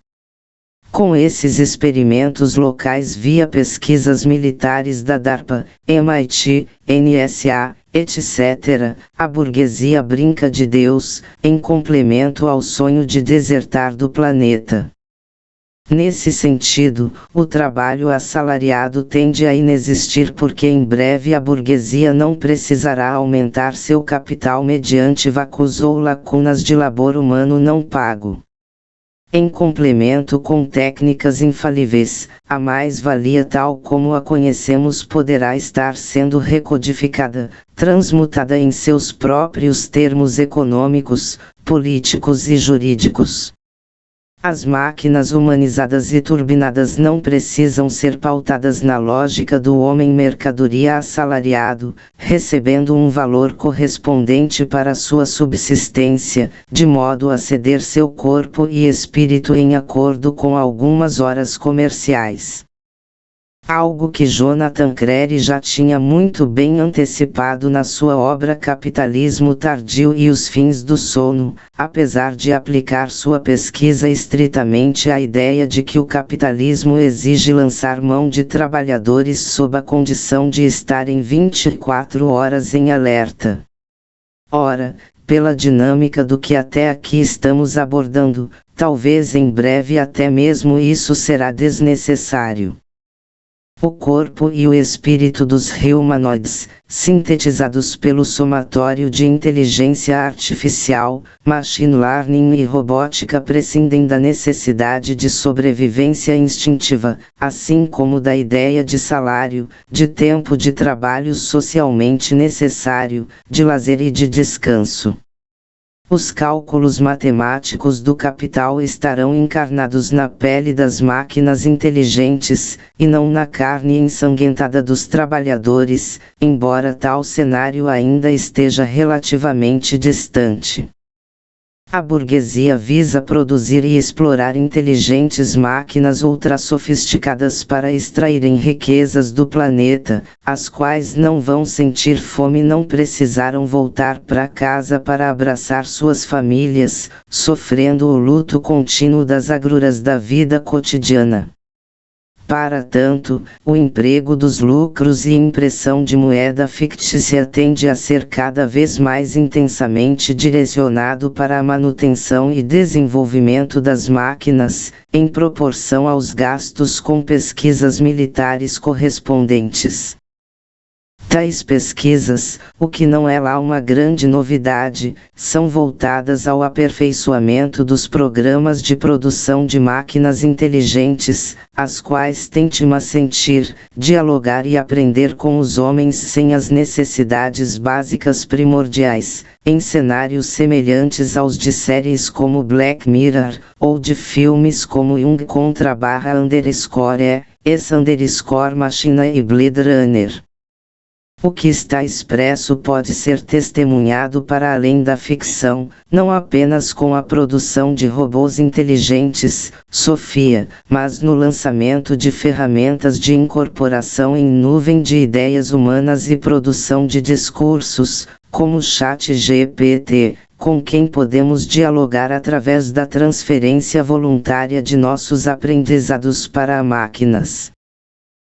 Com esses experimentos locais via pesquisas militares da DARPA, MIT, NSA, etc., a burguesia brinca de Deus, em complemento ao sonho de desertar do planeta. Nesse sentido, o trabalho assalariado tende a inexistir porque em breve a burguesia não precisará aumentar seu capital mediante vácuos ou lacunas de labor humano não pago. Em complemento com técnicas infalíveis, a mais-valia tal como a conhecemos poderá estar sendo recodificada, transmutada em seus próprios termos econômicos, políticos e jurídicos. As máquinas humanizadas e turbinadas não precisam ser pautadas na lógica do homem mercadoria assalariado, recebendo um valor correspondente para sua subsistência, de modo a ceder seu corpo e espírito em acordo com algumas horas comerciais. Algo que Jonathan Crary já tinha muito bem antecipado na sua obra Capitalismo Tardio e os Fins do Sono, apesar de aplicar sua pesquisa estritamente à ideia de que o capitalismo exige lançar mão de trabalhadores sob a condição de estarem 24 horas em alerta. Ora, pela dinâmica do que até aqui estamos abordando, talvez em breve até mesmo isso será desnecessário. O corpo e o espírito dos humanoides, sintetizados pelo somatório de inteligência artificial, machine learning e robótica, prescindem da necessidade de sobrevivência instintiva, assim como da ideia de salário, de tempo de trabalho socialmente necessário, de lazer e de descanso. Os cálculos matemáticos do capital estarão encarnados na pele das máquinas inteligentes, e não na carne ensanguentada dos trabalhadores, embora tal cenário ainda esteja relativamente distante. A burguesia visa produzir e explorar inteligentes máquinas ultrassofisticadas para extraírem riquezas do planeta, as quais não vão sentir fome e não precisarão voltar para casa para abraçar suas famílias, sofrendo o luto contínuo das agruras da vida cotidiana. Para tanto, o emprego dos lucros e impressão de moeda fictícia tende a ser cada vez mais intensamente direcionado para a manutenção e desenvolvimento das máquinas, em proporção aos gastos com pesquisas militares correspondentes. Tais pesquisas, o que não é lá uma grande novidade, são voltadas ao aperfeiçoamento dos programas de produção de máquinas inteligentes, as quais tentam sentir, dialogar e aprender com os homens sem as necessidades básicas primordiais, em cenários semelhantes aos de séries como Black Mirror, ou de filmes como Jung _E_S_Machina e Blade Runner. O que está expresso pode ser testemunhado para além da ficção, não apenas com a produção de robôs inteligentes, Sofia, mas no lançamento de ferramentas de incorporação em nuvem de ideias humanas e produção de discursos, como o ChatGPT, com quem podemos dialogar através da transferência voluntária de nossos aprendizados para máquinas.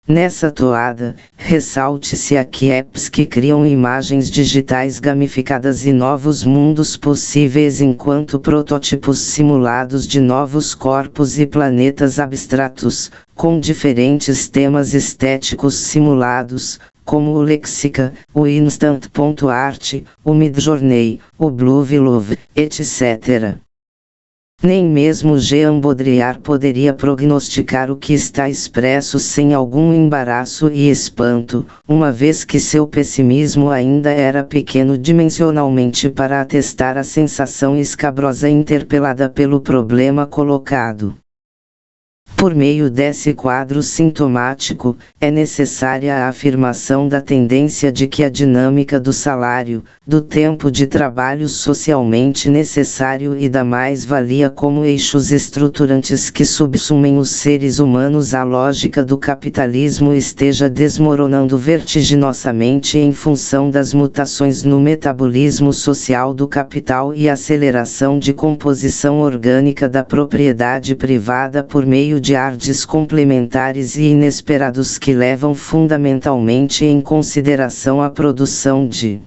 Nessa toada, ressalte-se aqui apps que criam imagens digitais gamificadas e novos mundos possíveis enquanto protótipos simulados de novos corpos e planetas abstratos, com diferentes temas estéticos simulados, como o Lexica, o Instant.art, o Midjourney, o Bluevilove, etc. Nem mesmo Jean Baudrillard poderia prognosticar o que está expresso sem algum embaraço e espanto, uma vez que seu pessimismo ainda era pequeno dimensionalmente para atestar a sensação escabrosa interpelada pelo problema colocado. Por meio desse quadro sintomático, é necessária a afirmação da tendência de que a dinâmica do salário, do tempo de trabalho socialmente necessário e da mais-valia como eixos estruturantes que subsumem os seres humanos à lógica do capitalismo esteja desmoronando vertiginosamente em função das mutações no metabolismo social do capital e aceleração de composição orgânica da propriedade privada por meio de ardes complementares e inesperados que levam fundamentalmente em consideração a produção de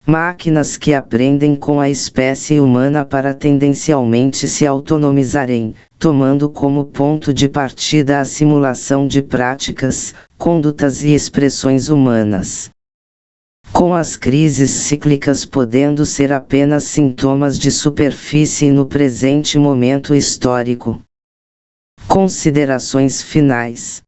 máquinas que aprendem com a espécie humana para tendencialmente se autonomizarem, tomando como ponto de partida a simulação de práticas, condutas e expressões humanas. Com as crises cíclicas podendo ser apenas sintomas de superfície no presente momento histórico. Considerações finais.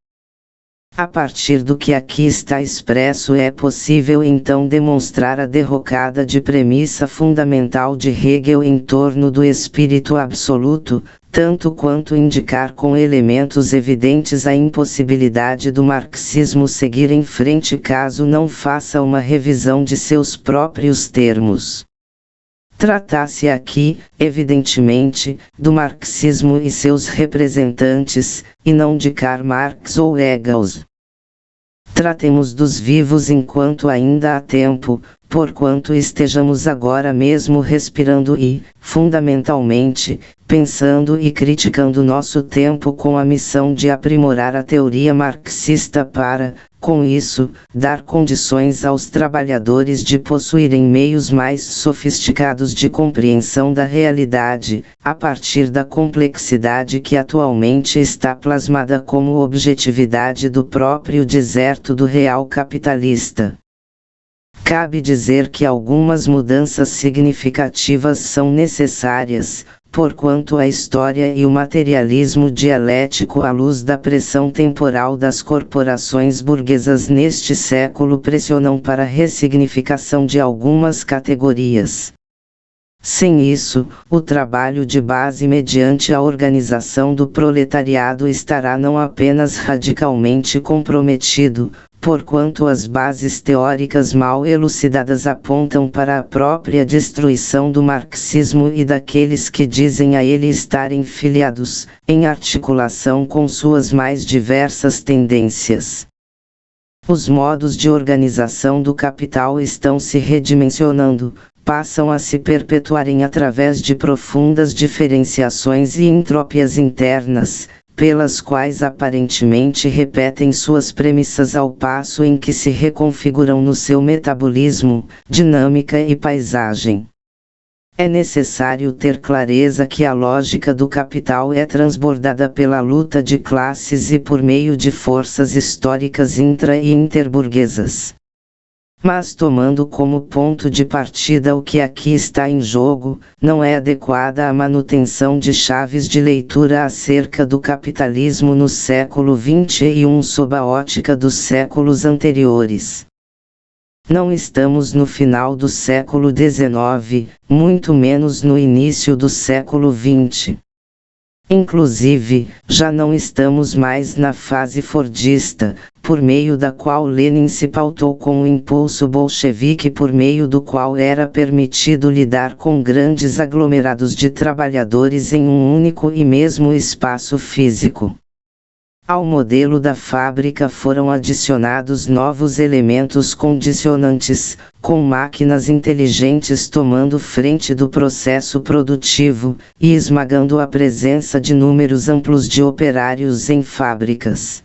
A partir do que aqui está expresso é possível então demonstrar a derrocada de premissa fundamental de Hegel em torno do espírito absoluto, tanto quanto indicar com elementos evidentes a impossibilidade do marxismo seguir em frente caso não faça uma revisão de seus próprios termos. Trata-se aqui, evidentemente, do marxismo e seus representantes, e não de Karl Marx ou Engels. Tratemos dos vivos enquanto ainda há tempo, porquanto estejamos agora mesmo respirando e, fundamentalmente, pensando e criticando nosso tempo com a missão de aprimorar a teoria marxista para, com isso, dar condições aos trabalhadores de possuírem meios mais sofisticados de compreensão da realidade, a partir da complexidade que atualmente está plasmada como objetividade do próprio deserto do real capitalista. Cabe dizer que algumas mudanças significativas são necessárias, porquanto a história e o materialismo dialético à luz da pressão temporal das corporações burguesas neste século pressionam para a ressignificação de algumas categorias. Sem isso, o trabalho de base mediante a organização do proletariado estará não apenas radicalmente comprometido, porquanto as bases teóricas mal elucidadas apontam para a própria destruição do marxismo e daqueles que dizem a ele estarem filiados, em articulação com suas mais diversas tendências. Os modos de organização do capital estão se redimensionando, passam a se perpetuarem através de profundas diferenciações e entrópias internas, pelas quais aparentemente repetem suas premissas ao passo em que se reconfiguram no seu metabolismo, dinâmica e paisagem. É necessário ter clareza que a lógica do capital é transbordada pela luta de classes e por meio de forças históricas intra- e interburguesas. Mas tomando como ponto de partida o que aqui está em jogo, não é adequada a manutenção de chaves de leitura acerca do capitalismo no século XXI sob a ótica dos séculos anteriores. Não estamos no final do século XIX, muito menos no início do século XX. Inclusive, já não estamos mais na fase fordista, por meio da qual Lenin se pautou com o impulso bolchevique por meio do qual era permitido lidar com grandes aglomerados de trabalhadores em um único e mesmo espaço físico. Ao modelo da fábrica foram adicionados novos elementos condicionantes, com máquinas inteligentes tomando frente do processo produtivo, e esmagando a presença de números amplos de operários em fábricas.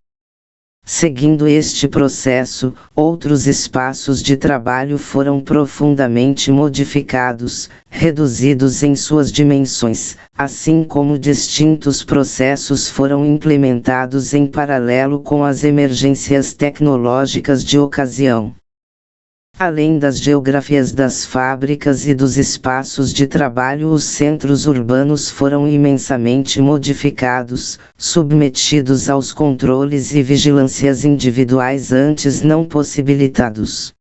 Seguindo este processo, outros espaços de trabalho foram profundamente modificados, reduzidos em suas dimensões, assim como distintos processos foram implementados em paralelo com as emergências tecnológicas de ocasião. Além das geografias das fábricas e dos espaços de trabalho, os centros urbanos foram imensamente modificados, submetidos aos controles e vigilâncias individuais antes não possibilitados.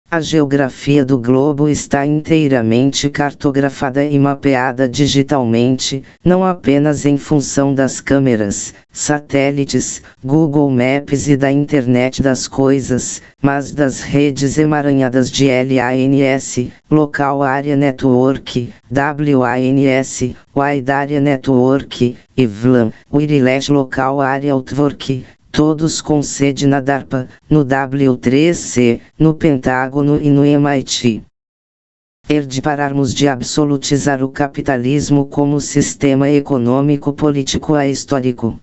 A geografia do globo está inteiramente cartografada e mapeada digitalmente, não apenas em função das câmeras, satélites, Google Maps e da Internet das Coisas, mas das redes emaranhadas de LANS, Local Area Network, WANS, Wide Area Network, e VLAN, Wireless Local Area Network, todos com sede na DARPA, no W3C, no Pentágono e no MIT. De pararmos de absolutizar o capitalismo como sistema econômico político ahistórico.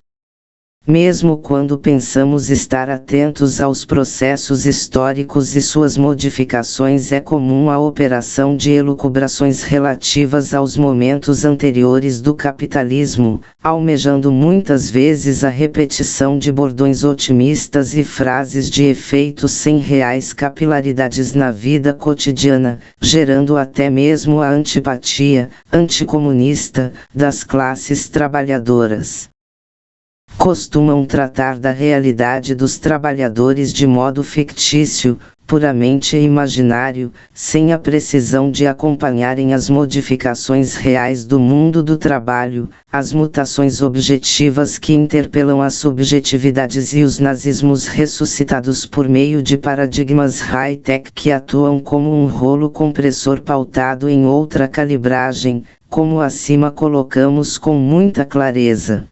Mesmo quando pensamos estar atentos aos processos históricos e suas modificações, é comum a operação de elucubrações relativas aos momentos anteriores do capitalismo, almejando muitas vezes a repetição de bordões otimistas e frases de efeito sem reais capilaridades na vida cotidiana, gerando até mesmo a antipatia, anticomunista, das classes trabalhadoras. Costumam tratar da realidade dos trabalhadores de modo fictício, puramente imaginário, sem a precisão de acompanharem as modificações reais do mundo do trabalho, as mutações objetivas que interpelam as subjetividades e os nazismos ressuscitados por meio de paradigmas high-tech que atuam como um rolo compressor pautado em outra calibragem, como acima colocamos com muita clareza.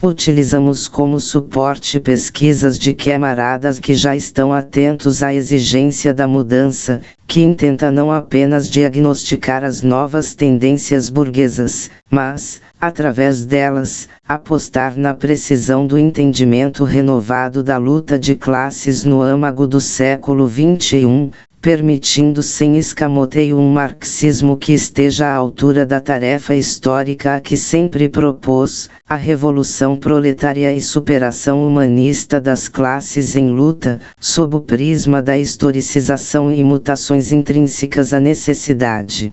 Utilizamos como suporte pesquisas de camaradas que já estão atentos à exigência da mudança, que intenta não apenas diagnosticar as novas tendências burguesas, mas, através delas, apostar na precisão do entendimento renovado da luta de classes no âmago do século XXI, permitindo sem escamoteio um marxismo que esteja à altura da tarefa histórica a que sempre propôs, a revolução proletária e superação humanista das classes em luta, sob o prisma da historicização e mutações intrínsecas à necessidade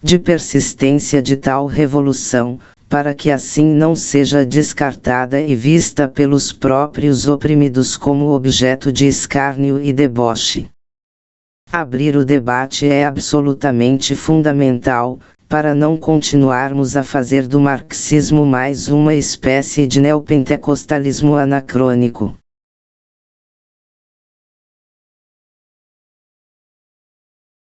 de persistência de tal revolução, para que assim não seja descartada e vista pelos próprios oprimidos como objeto de escárnio e deboche. Abrir o debate é absolutamente fundamental, para não continuarmos a fazer do marxismo mais uma espécie de neopentecostalismo anacrônico.